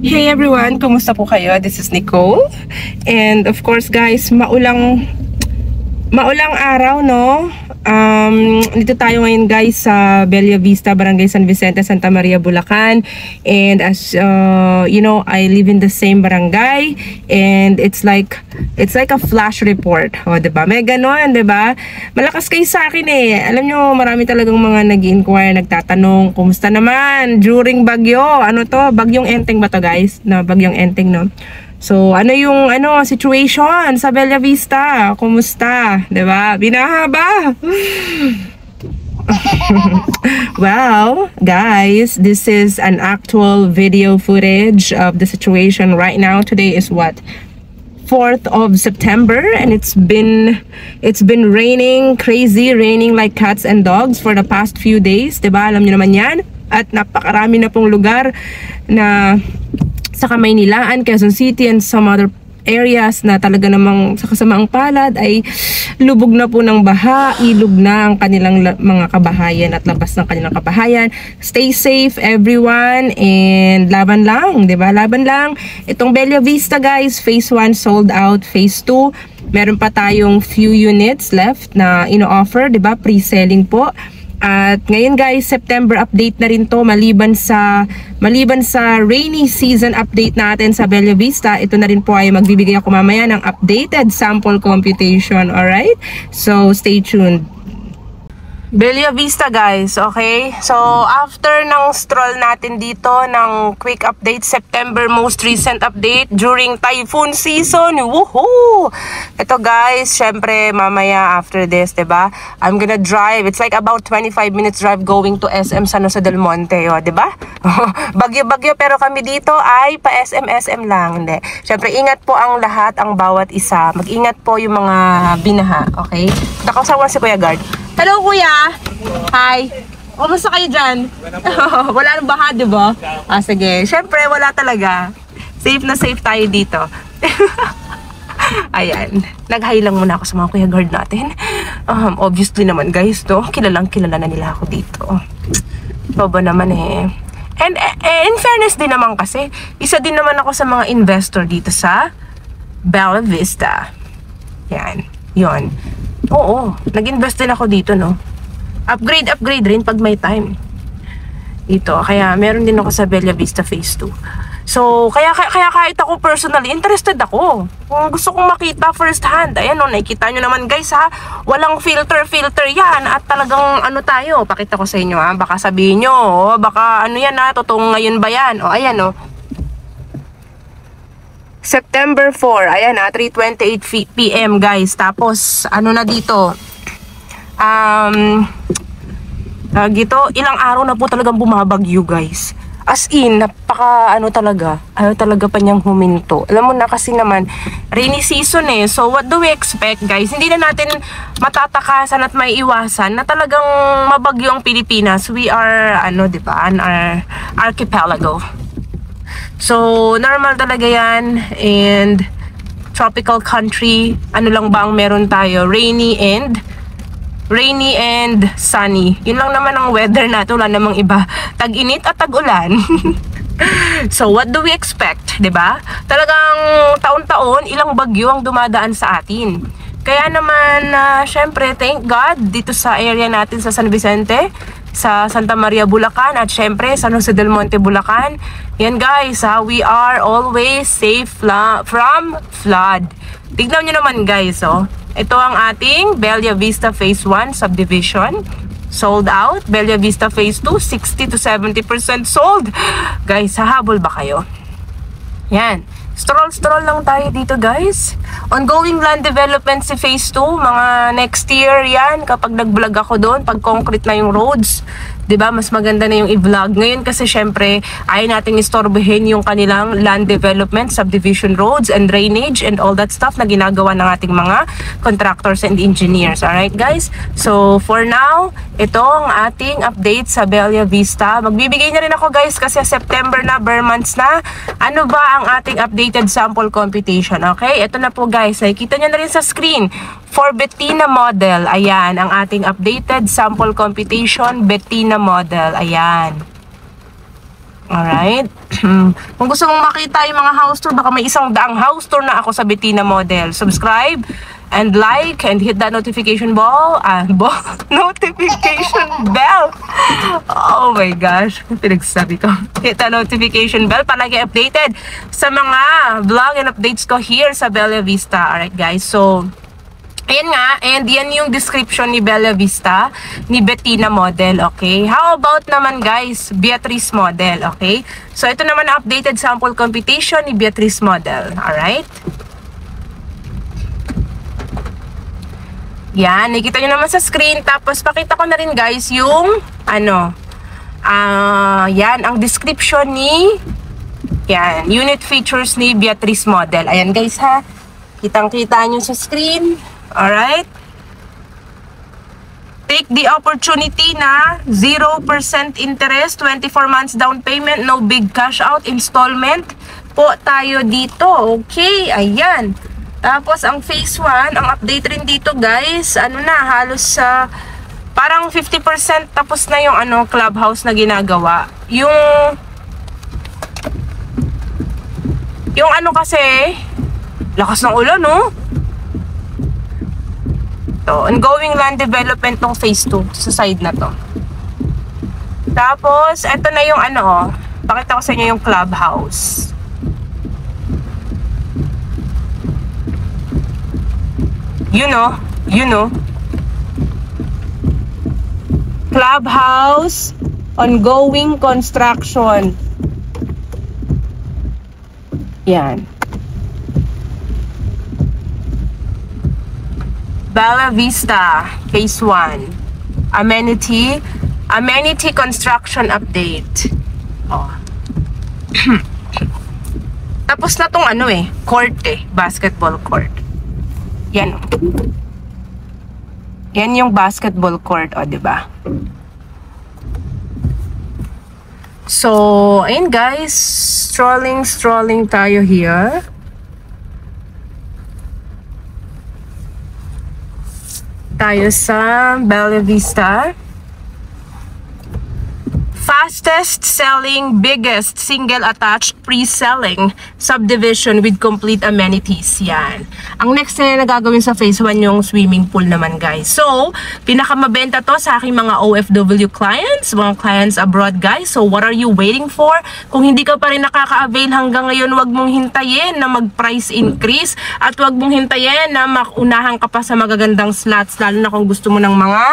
Hey everyone, kumusta po kayo? This is Nicole. And of course guys, maulang araw, no? Dito tayo ngayon guys sa Bella Vista, Barangay San Vicente, Santa Maria, Bulacan. And as you know, I live in the same barangay and it's like a flash report. O, diba? May ganon, diba? Malakas kayo sa akin eh. Alam nyo, marami talagang mga nag-inquire, nagtatanong, kumusta naman during bagyo? Ano to? Bagyong Enteng ba to guys? No, Bagyong Enteng, no? So, ano yung situation sa Bella Vista? Kumusta? 'Di ba? Binahaba. Well, guys, this is an actual video footage of the situation right now. Today is what? 4th of September, and it's been raining, crazy raining like cats and dogs for the past few days, 'di ba? Alam niyo naman 'yan. At napakarami na pong lugar na sa Kamaynilaan, Quezon City, and some other areas na talaga namang sa kasamaang palad ay lubog na po ng baha, ilog na ang kanilang mga kabahayan at labas ng kanilang kabahayan. Stay safe everyone and laban lang, 'di ba? Laban lang. Itong Bella Vista guys, phase 1 sold out, phase 2 meron pa tayong few units left na ino-offer, 'di ba? Pre-selling po. At ngayon guys, September update na rin to maliban sa rainy season update natin sa Bella Vista. Ito na rin po ay magbibigay ako mamaya ng updated sample computation, alright? So stay tuned. Bella Vista guys, okay? So after ng stroll natin dito ng quick update, September most recent update during typhoon season, woohoo! Ito guys, syempre mamaya after this, diba? I'm gonna drive, it's like about 25 minutes drive going to SM San Jose del Monte, oh, diba? Bagyo-bagyo pero kami dito ay pa SM lang, hindi. Syempre ingat po ang lahat, ang bawat isa. Mag-ingat po yung mga binaha, okay? Nakasawa si Kuya Guard. Hello Kuya! Hi! Kumusta kayo dyan? Wala nang baha, diba? Ah, sige. Siyempre, wala talaga. Safe na safe tayo dito. Ayan. Nag-hi lang muna ako sa mga Kuya Guard natin. Obviously naman guys, no? Kilala na nila ako dito. Bobo naman eh. And in fairness din naman kasi, isa din naman ako sa mga investor dito sa Bella Vista. Yan. Yon. Oo, nag-invest din ako dito, no? Upgrade rin pag may time. Dito, kaya meron din ako sa Bella Vista Phase 2. So, kaya kahit ako personally, interested ako. Kung gusto kong makita first hand, ayan o, nakikita nyo naman guys ha, walang filter yan. At talagang tayo, pakita ko sa inyo ha, baka sabihin nyo, baka yan ha, totoong ngayon ba yan? O, ayan o. September 4, ayan na, 3:28 PM guys. Tapos, na dito? Dito, ilang araw na po talagang bumabagyo guys. As in, napaka, talaga. Ayaw talaga pa niyang huminto. Alam mo na kasi naman, rainy season eh. So, what do we expect guys? Hindi na natin matatakasan at may iwasan na talagang mabagyo ang Pilipinas. We are, diba, an archipelago. So, normal talaga yan. And, tropical country, lang ba ang meron tayo? Rainy and sunny. Yun lang naman ang weather natin. Wala namang iba. Tag-init at tag-ulan. So, what do we expect? Diba? Talagang taon-taon, ilang bagyo ang dumadaan sa atin. Kaya naman, syempre, thank God, dito sa area natin sa San Vicente, sa Santa Maria, Bulacan, at syempre San Jose del Monte, Bulacan. Yan guys, we are always safe from flood. Tignan nyo naman guys, ito ang ating Bella Vista Phase 1 subdivision. Sold out. Bella Vista Phase 2, 60 to 70% sold. Guys, hahabol ba kayo? Yan. Stroll lang tayo dito guys. Ongoing land development si Phase 2. Mga next year yan. Kapag nag-vlog ako doon, pag concrete na yung roads, diba, mas maganda na yung i-vlog. Ngayon kasi syempre, ayaw nating istorbohin yung kanilang land development, subdivision roads, and drainage, and all that stuff na ginagawa ng ating mga contractors and engineers. Alright guys? So, for now, ito ang ating update sa Bella Vista. Magbibigay na rin ako guys kasi September na, bare months na. Ano ba ang ating updated sample computation? Okay? Ito na po guys. Nakikita nyo na rin sa screen. For Bettina model, ayan, ang ating updated sample computation, Bettina model, ayan. Alright. Kung gusto mong makita yung mga house tour, baka may 100 house tour na ako sa Bettina Model. Subscribe and like and hit that notification notification bell. Oh my gosh, pinagsabi ko. Hit that notification bell para lagi updated sa mga vlog and updates ko here sa Bella Vista. Alright guys, so ayan nga, and yan yung description ni Bella Vista, ni Bettina Model, okay? How about naman guys, Beatrice Model, okay? So ito naman ang updated sample computation ni Beatrice Model, alright? Yan, nakikita nyo naman sa screen, tapos pakita ko na rin guys yung, yan, ang description ni, yan, unit features ni Beatrice Model. Ayan guys ha, kitang-kita nyo sa screen. Alright? Take the opportunity na 0% interest, 24 months down payment, no big cash out, installment po tayo dito. Okay, ayan. Tapos ang phase 1, ang update rin dito guys, halos sa parang 50% tapos na yung clubhouse na ginagawa. Yung kasi, lakas ng ulan, no? To, ongoing land development ng phase 2 sa side na to. Tapos, eto na yung pakita ko sa inyo yung clubhouse. You know. Clubhouse, ongoing construction. Yan. Bella Vista, Phase 1. Amenity construction update. Oh. Tapos na tong court basketball court. Yan. Yan yung basketball court, diba? So, ayun guys, strolling tayo here. Tayo sa Bella Vista. Fastest selling, biggest single attached pre-selling subdivision with complete amenities. Yan. Ang next na nagagawin sa phase 1 yung swimming pool naman guys. So, pinakamabenta to sa aking mga OFW clients, mga clients abroad guys. So, what are you waiting for? Kung hindi ka pa rin nakaka-avail hanggang ngayon, wag mong hintayin na mag-price increase at wag mong hintayin na makunahan ka pa sa magagandang slots, lalo na kung gusto mo ng mga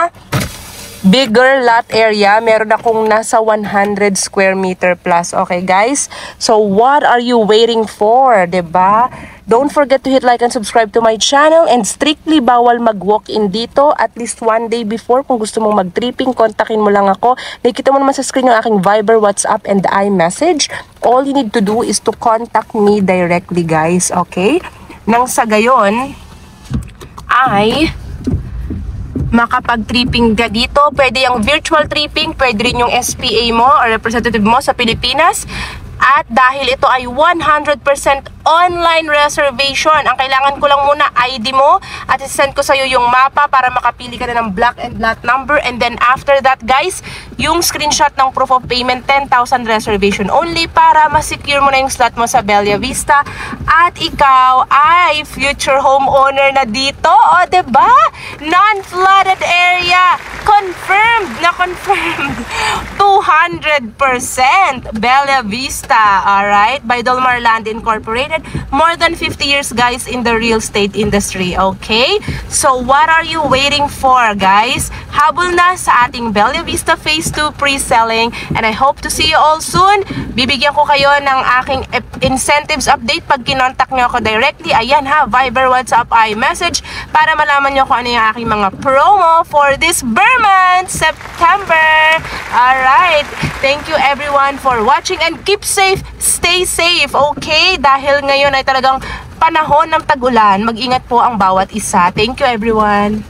bigger lot area. Meron akong nasa 100 square meter plus. Okay guys, so what are you waiting for, diba? Don't forget to hit like and subscribe to my channel, and strictly bawal mag-walk-in dito at least 1 day before. Kung gusto mong mag-tripping, kontakin mo lang ako. Nakikita mo naman sa screen yung aking Viber, WhatsApp, and iMessage. All you need to do is to contact me directly guys, okay? Nang sa gayon ay makapag-tripping ka dito. Pwede yung virtual tripping, pwede rin yung SPA mo or representative mo sa Pilipinas. At dahil ito ay 100% online reservation, ang kailangan ko lang muna ID mo at isend ko sa'yo yung mapa para makapili ka na ng block and lot number. And then after that guys, yung screenshot ng proof of payment, 10,000 reservation only para ma-secure mo na yung slot mo sa Bella Vista. At ikaw ay future homeowner na dito. O, diba? Non-flooded area. Confirmed na confirmed. 200% Bella Vista. Alright? By Dolmar Land Incorporated. More than 50 years guys in the real estate industry. Okay? So what are you waiting for guys? Habol na sa ating Bella Vista Phase 2 pre-selling, and I hope to see you all soon. Bibigyan ko kayo ng aking incentives update pag kinontak nyo ako directly. Ayan ha, Viber, WhatsApp, iMessage para malaman nyo kung ano yung aking mga promo for this month, September. Alright, thank you everyone for watching and keep safe, stay safe, okay? Dahil ngayon ay talagang panahon ng tag-ulan, mag-ingat po ang bawat isa. Thank you everyone.